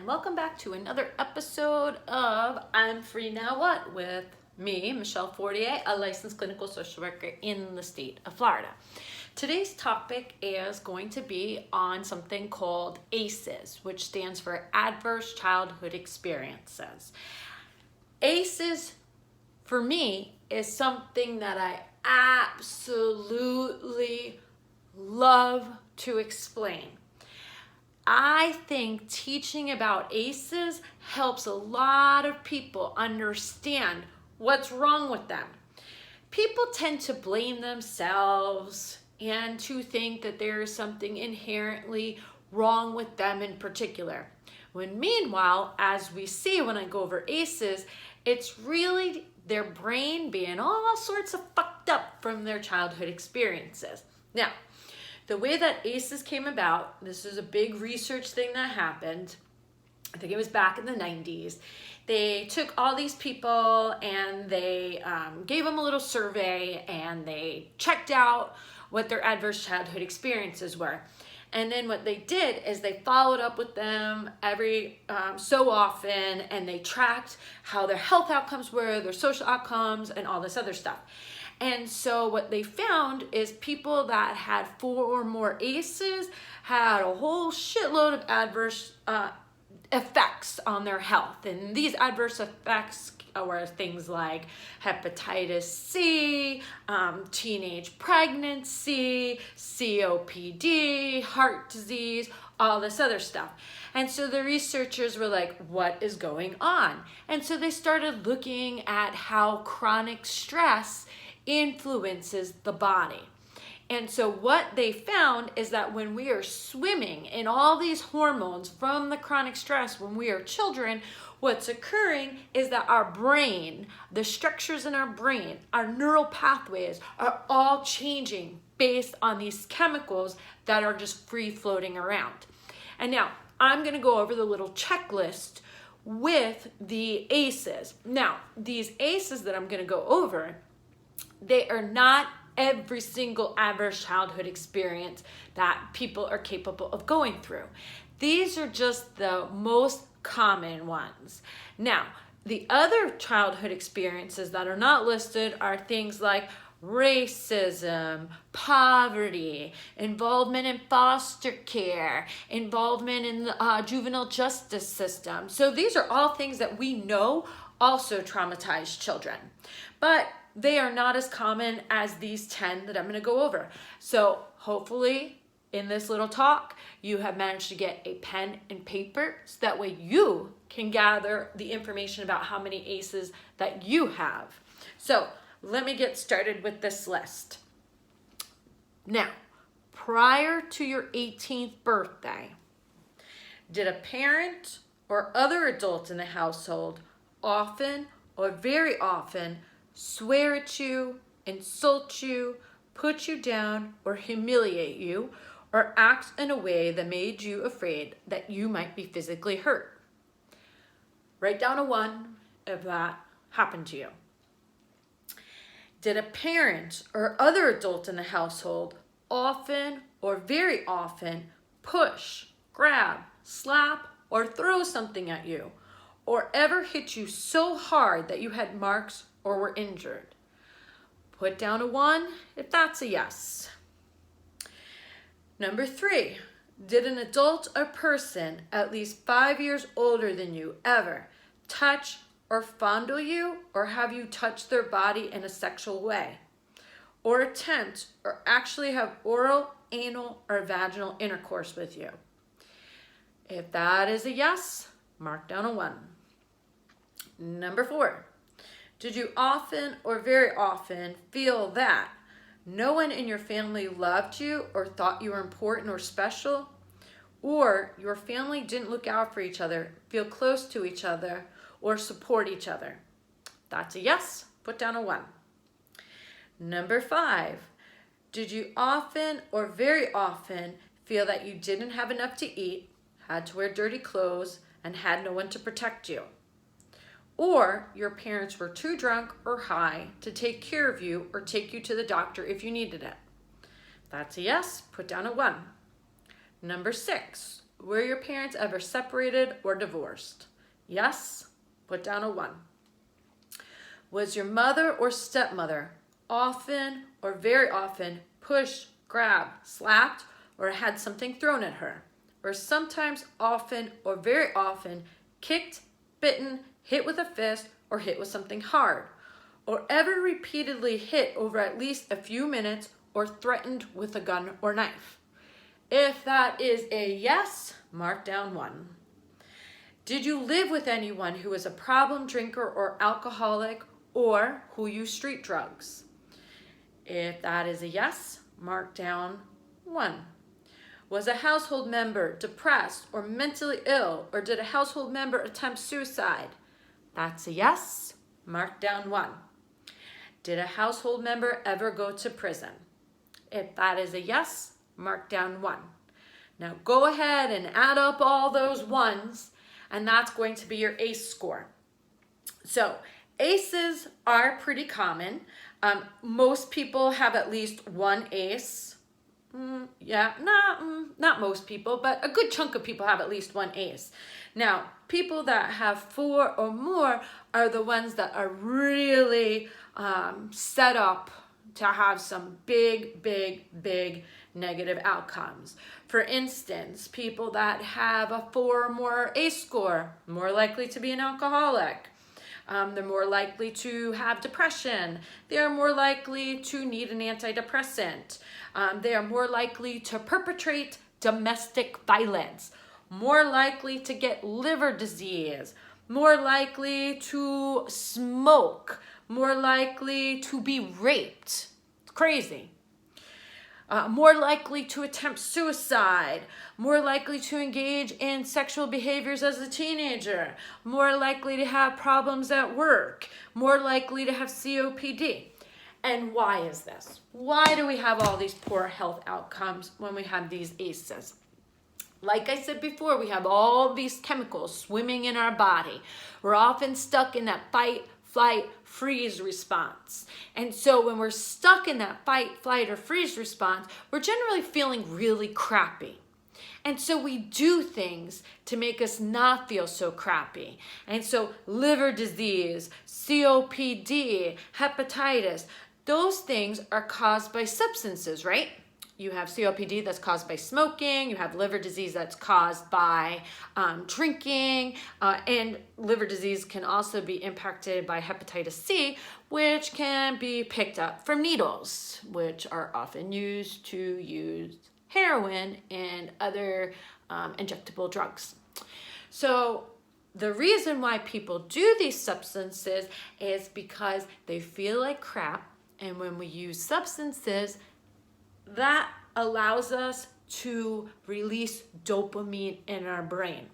welcome back to another episode of I'm Free Now What with me, Michelle Fortier, a licensed clinical social worker in the state of Florida. Today's topic is going to be on something called ACEs, which stands for Adverse Childhood Experiences. ACEs, for me, is something that I absolutely love to explain. I think teaching about ACEs helps a lot of people understand what's wrong with them. People tend to blame themselves and to think that there is something inherently wrong with them in particular. When meanwhile, as we see when I go over ACEs, it's really their brain being all sorts of fucked up from their childhood experiences. Now, the way that ACEs came about, this is a big research thing that happened. I think it was back in the 90s. They took all these people and they gave them a little survey and they checked out what their adverse childhood experiences were. And then what they did is they followed up with them every so often, and they tracked how their health outcomes were, their social outcomes, and all this other stuff. And so what they found is people that had 4 or more ACEs had a whole shitload of adverse effects on their health. And these adverse effects were things like hepatitis C, teenage pregnancy, COPD, heart disease, all this other stuff. And so the researchers were like, what is going on? And so they started looking at how chronic stress influences the body. And so what they found is that when we are swimming in all these hormones from the chronic stress when we are children, what's occurring is that our brain, the structures in our brain, our neural pathways are all changing based on these chemicals that are just free floating around. And now I'm going to go over the little checklist with the ACEs. Now, these ACEs that I'm going to go over, they are not every single adverse childhood experience that people are capable of going through. These are just the most common ones. Now, the other childhood experiences that are not listed are things like racism, poverty, involvement in foster care, involvement in the juvenile justice system. So these are all things that we know also traumatize children. But they are not as common as these 10 that I'm going to go over. So hopefully in this little talk, you have managed to get a pen and paper so that way you can gather the information about how many ACEs that you have. So let me get started with this list. Now, prior to your 18th birthday, did a parent or other adult in the household often or very often swear at you, insult you, put you down, or humiliate you, or act in a way that made you afraid that you might be physically hurt? Write down a 1 if that happened to you. Did a parent or other adult in the household often or very often push, grab, slap, or throw something at you, or ever hit you so hard that you had marks or were injured? Put down a 1 if that's a yes. Number 3, did an adult or person at least 5 years older than you ever touch or fondle you or have you touch their body in a sexual way, or attempt or actually have oral, anal, or vaginal intercourse with you? If that is a yes, mark down a 1. Number 4, did you often or very often feel that no one in your family loved you or thought you were important or special, or your family didn't look out for each other, feel close to each other, or support each other? That's a yes. Put down a 1. Number 5, did you often or very often feel that you didn't have enough to eat, had to wear dirty clothes, and had no one to protect you, or your parents were too drunk or high to take care of you or take you to the doctor if you needed it? That's a yes. Put down a 1. Number 6, Were your parents ever separated or divorced? Yes, put down a 1. Was your mother or stepmother often or very often pushed, grabbed, slapped, or had something thrown at her? Or sometimes, often, or very often, kicked, bitten, hit with a fist, or hit with something hard? Or ever repeatedly hit over at least a few minutes or threatened with a gun or knife? If that is a yes, mark down 1. Did you live with anyone who was a problem drinker or alcoholic or who used street drugs? If that is a yes, mark down 1. Was a household member depressed or mentally ill, or did a household member attempt suicide? That's a yes, mark down 1. Did a household member ever go to prison? If that is a yes, mark down 1. Now go ahead and add up all those 1s, and that's going to be your ACE score. So ACEs are pretty common. Most people have at least 1 ACE. Not most people, but a good chunk of people have at least 1 ACE. Now, people that have 4 or more are the ones that are really set up to have some big negative outcomes. For instance, people that have a 4 or more ACE score, more likely to be an alcoholic. They're more likely to have depression. They are more likely to need an antidepressant. They are more likely to perpetrate domestic violence, more likely to get liver disease, more likely to smoke, more likely to be raped. It's crazy. More likely to attempt suicide, more likely to engage in sexual behaviors as a teenager, more likely to have problems at work, more likely to have COPD. And why is this? Why do we have all these poor health outcomes when we have these ACEs? Like I said before, we have all these chemicals swimming in our body. We're often stuck in that fight, flight, freeze response. And so when we're stuck in that fight, flight, or freeze response, we're generally feeling really crappy. And so we do things to make us not feel so crappy. And so liver disease, COPD, hepatitis, those things are caused by substances, right? You have COPD that's caused by smoking. You have liver disease that's caused by drinking. And liver disease can also be impacted by hepatitis C, which can be picked up from needles, which are often used to use heroin and other injectable drugs. So the reason why people do these substances is because they feel like crap. And when we use substances, that allows us to release dopamine in our brain.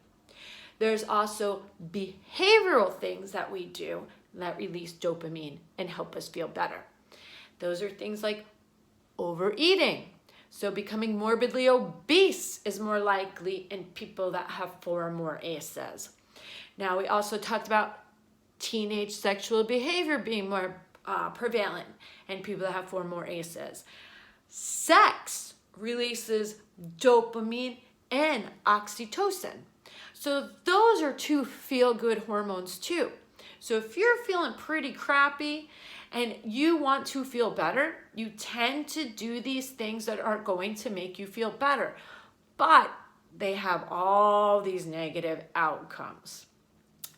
There's also behavioral things that we do that release dopamine and help us feel better. Those are things like overeating. So becoming morbidly obese is more likely in people that have 4 or more ACEs. Now, we also talked about teenage sexual behavior being more prevalent in people that have 4 or more ACEs. Sex releases dopamine and oxytocin. So those are 2 feel-good hormones too. So if you're feeling pretty crappy and you want to feel better, you tend to do these things that are going to make you feel better. But they have all these negative outcomes.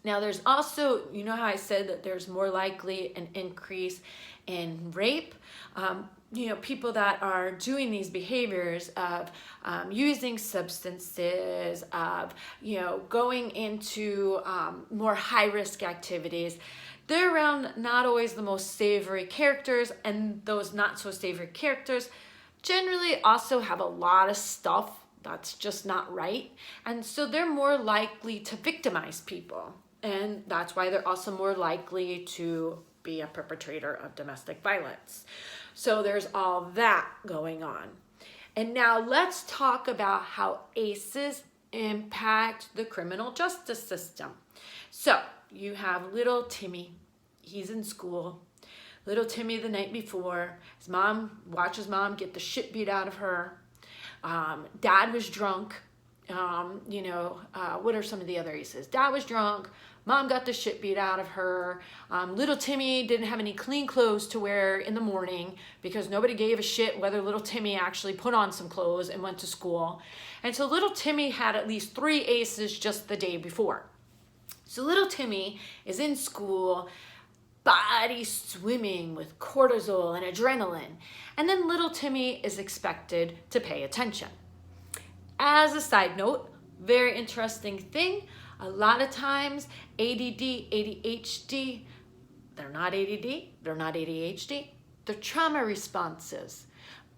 Now there's also, you know how I said that there's more likely an increase in rape? People that are doing these behaviors of using substances, of, going into more high-risk activities, they're around not always the most savory characters, and those not so savory characters generally also have a lot of stuff that's just not right. And so they're more likely to victimize people. And that's why they're also more likely to be a perpetrator of domestic violence. So there's all that going on. And now let's talk about how ACEs impact the criminal justice system. So you have little Timmy. He's in school. Little Timmy the night before, his mom watches mom get the shit beat out of her. Dad was drunk what are some of the other ACEs? Dad was drunk. Mom got the shit beat out of her. Little Timmy didn't have any clean clothes to wear in the morning because nobody gave a shit whether little Timmy actually put on some clothes and went to school. And so little Timmy had at least 3 ACEs just the day before. So little Timmy is in school, body swimming with cortisol and adrenaline. And then little Timmy is expected to pay attention. As a side note, very interesting thing, a lot of times ADD, ADHD, they're not ADD, they're not ADHD, they're trauma responses.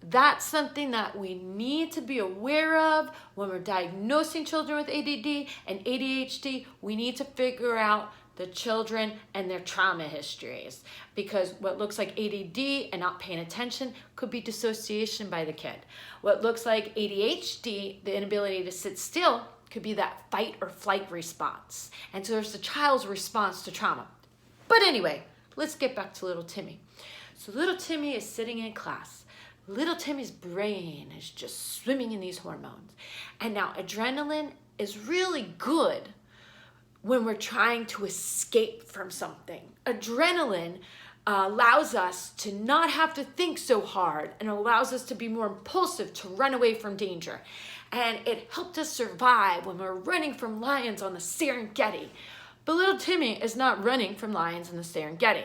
That's something that we need to be aware of when we're diagnosing children with ADD and ADHD. We need to figure out the children and their trauma histories, because what looks like ADD and not paying attention could be dissociation by the kid. What looks like ADHD, the inability to sit still, could be that fight or flight response. And so there's the child's response to trauma. But anyway, let's get back to little Timmy. So little Timmy is sitting in class. Little Timmy's brain is just swimming in these hormones. And now adrenaline is really good when we're trying to escape from something. Adrenaline allows us to not have to think so hard and allows us to be more impulsive to run away from danger. And it helped us survive when we were running from lions on the Serengeti. But little Timmy is not running from lions in the Serengeti.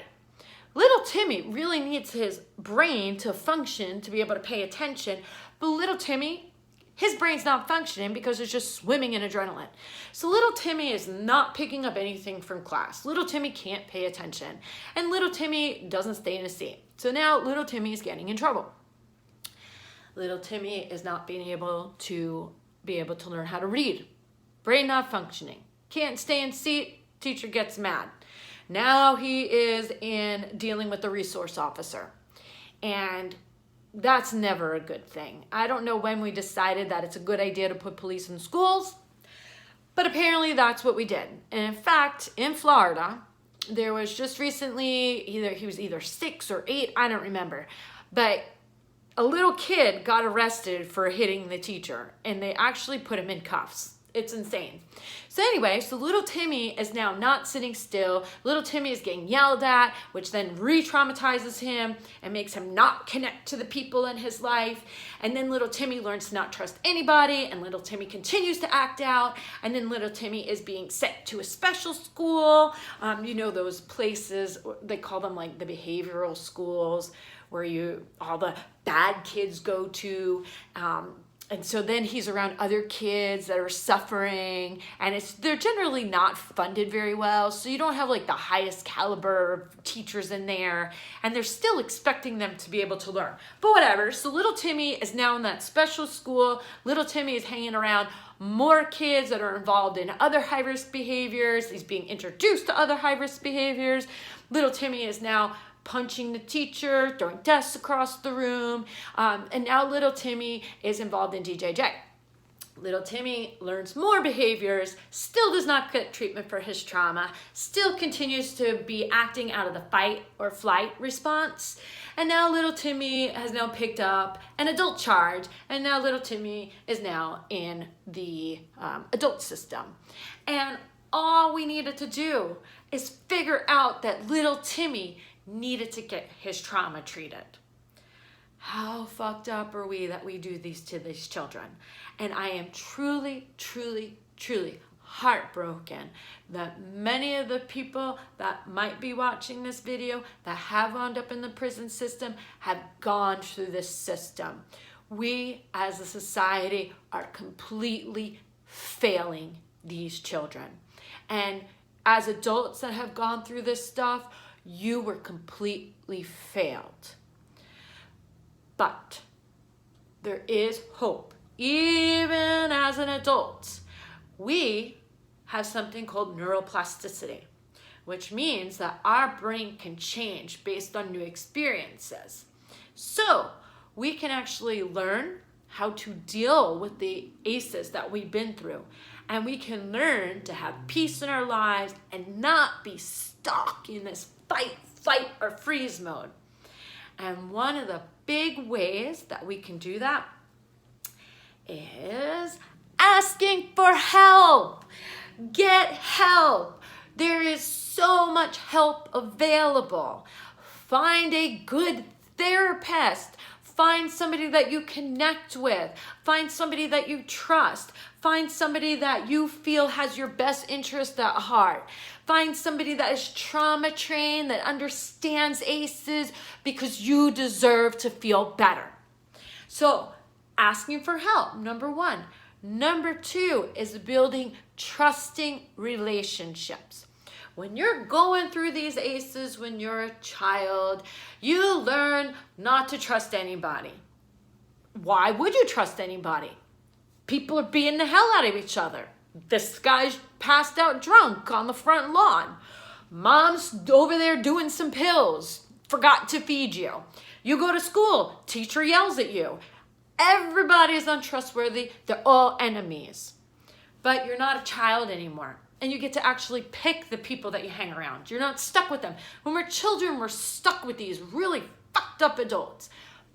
Little Timmy really needs his brain to function to be able to pay attention, but little Timmy, his brain's not functioning because it's just swimming in adrenaline. So little Timmy is not picking up anything from class. Little Timmy can't pay attention, and little Timmy doesn't stay in his seat. So now little Timmy is getting in trouble. Little Timmy is not being able to learn how to read. Brain not functioning. Can't stay in seat. Teacher gets mad. Now he is in dealing with the resource officer. And that's never a good thing. I don't know when we decided that it's a good idea to put police in schools, but apparently that's what we did. And in fact, in Florida, there was just recently, he was either 6 or 8, I don't remember, but a little kid got arrested for hitting the teacher, and they actually put him in cuffs. It's insane. So anyway, so little Timmy is now not sitting still. Little Timmy is getting yelled at, which then re-traumatizes him and makes him not connect to the people in his life. And then little Timmy learns to not trust anybody, and little Timmy continues to act out. And then little Timmy is being sent to a special school. Those places, they call them like the behavioral schools, where all the bad kids go to. And so then he's around other kids that are suffering, and they're generally not funded very well. So you don't have like the highest caliber of teachers in there, and they're still expecting them to be able to learn. But whatever. So little Timmy is now in that special school. Little Timmy is hanging around more kids that are involved in other high-risk behaviors. He's being introduced to other high-risk behaviors. Little Timmy is now punching the teacher, throwing desks across the room, and now little Timmy is involved in DJJ. Little Timmy learns more behaviors, still does not get treatment for his trauma, still continues to be acting out of the fight or flight response, and now little Timmy has now picked up an adult charge, and now little Timmy is now in the adult system. And all we needed to do is figure out that little Timmy needed to get his trauma treated. How fucked up are we that we do these to these children? And I am truly, truly, truly heartbroken that many of the people that might be watching this video that have wound up in the prison system have gone through this system. We as a society are completely failing these children. And as adults that have gone through this stuff, you were completely failed. But there is hope. Even as an adult, we have something called neuroplasticity, which means that our brain can change based on new experiences. So we can actually learn how to deal with the ACEs that we've been through. And we can learn to have peace in our lives and not be stuck in this fight, flight, or freeze mode. And one of the big ways that we can do that is asking for help. Get help. There is so much help available. Find a good therapist. Find somebody that you connect with. Find somebody that you trust. Find somebody that you feel has your best interest at heart. Find somebody that is trauma trained, that understands ACEs, because you deserve to feel better. So, asking for help, number one. Number two is building trusting relationships. When you're going through these ACEs when you're a child, you learn not to trust anybody. Why would you trust anybody? People are beating the hell out of each other. This guy's passed out drunk on the front lawn. Mom's over there doing some pills, forgot to feed you. You go to school, teacher yells at you. Everybody is untrustworthy. They're all enemies. But you're not a child anymore. And you get to actually pick the people that you hang around. You're not stuck with them. When we're children, we're stuck with these really fucked up adults.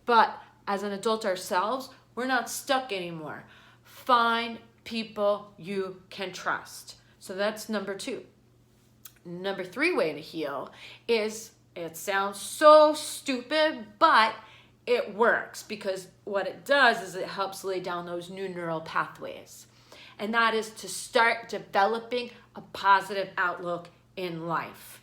But as an adult ourselves, we're not stuck anymore. Find people you can trust. So that's number two. Number three way to heal is, it sounds so stupid, but it works, because what it does is it helps lay down those new neural pathways. And that is to start developing a positive outlook in life.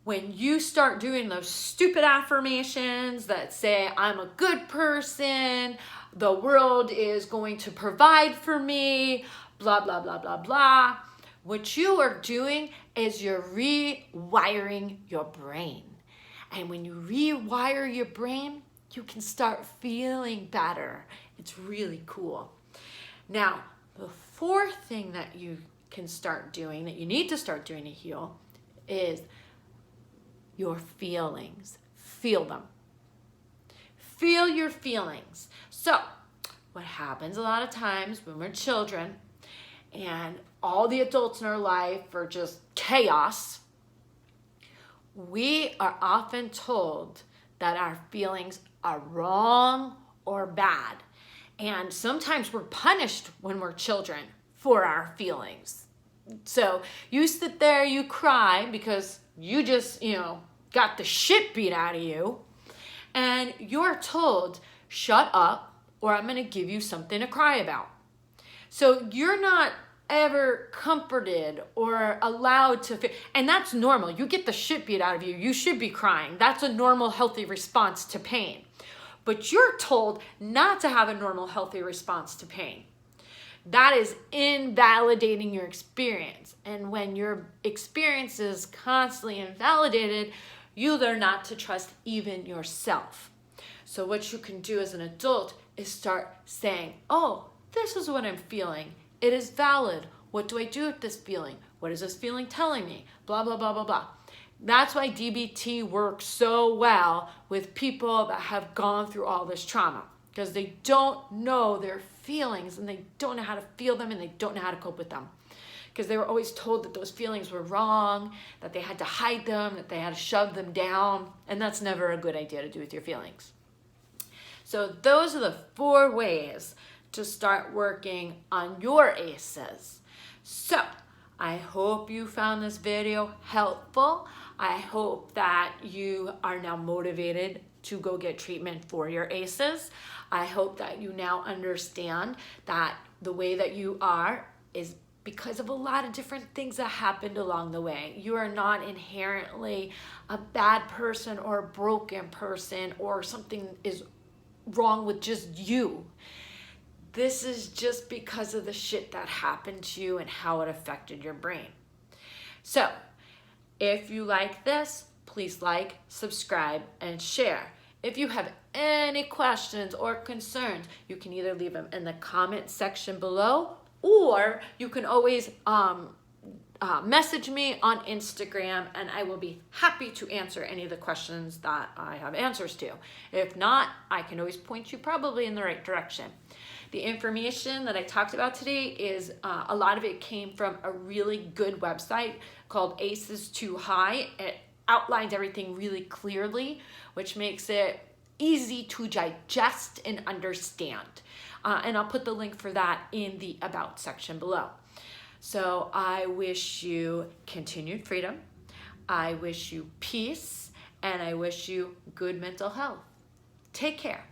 When you start doing those stupid affirmations that say, I'm a good person, the world is going to provide for me, blah, blah, blah, blah, blah, what you are doing is you're rewiring your brain. And when you rewire your brain, you can start feeling better. It's really cool. Now, the fourth thing that you can start doing, that you need to start doing to heal, is your feelings. Feel them. Feel your feelings. So, what happens a lot of times when we're children and all the adults in our life are just chaos, we are often told that our feelings are wrong or bad. And sometimes we're punished when we're children for our feelings. So you sit there, you cry because you just, got the shit beat out of you. And you're told, shut up, or I'm going to give you something to cry about. So you're not ever comforted or allowed to feel, and that's normal. You get the shit beat out of you, you should be crying. That's a normal, healthy response to pain. But you're told not to have a normal, healthy response to pain. That is invalidating your experience. And when your experience is constantly invalidated, you learn not to trust even yourself. So what you can do as an adult is start saying, oh, this is what I'm feeling. It is valid. What do I do with this feeling? What is this feeling telling me? Blah, blah, blah, blah, blah. That's why DBT works so well with people that have gone through all this trauma, because they don't know their feelings and they don't know how to feel them and they don't know how to cope with them, because they were always told that those feelings were wrong, that they had to hide them, that they had to shove them down, and that's never a good idea to do with your feelings. So those are the 4 ways to start working on your ACEs. So I hope you found this video helpful. I hope that you are now motivated to go get treatment for your ACEs. I hope that you now understand that the way that you are is because of a lot of different things that happened along the way. You are not inherently a bad person or a broken person, or something is wrong with just you. This is just because of the shit that happened to you and how it affected your brain. So, if you like this, please like, subscribe, and share. If you have any questions or concerns, you can either leave them in the comment section below, or you can always message me on Instagram, and I will be happy to answer any of the questions that I have answers to. If not, I can always point you probably in the right direction. The information that I talked about today is, a lot of it came from a really good website called ACEs Too High. It outlines everything really clearly, which makes it easy to digest and understand. And I'll put the link for that in the About section below. So I wish you continued freedom. I wish you peace, and I wish you good mental health. Take care.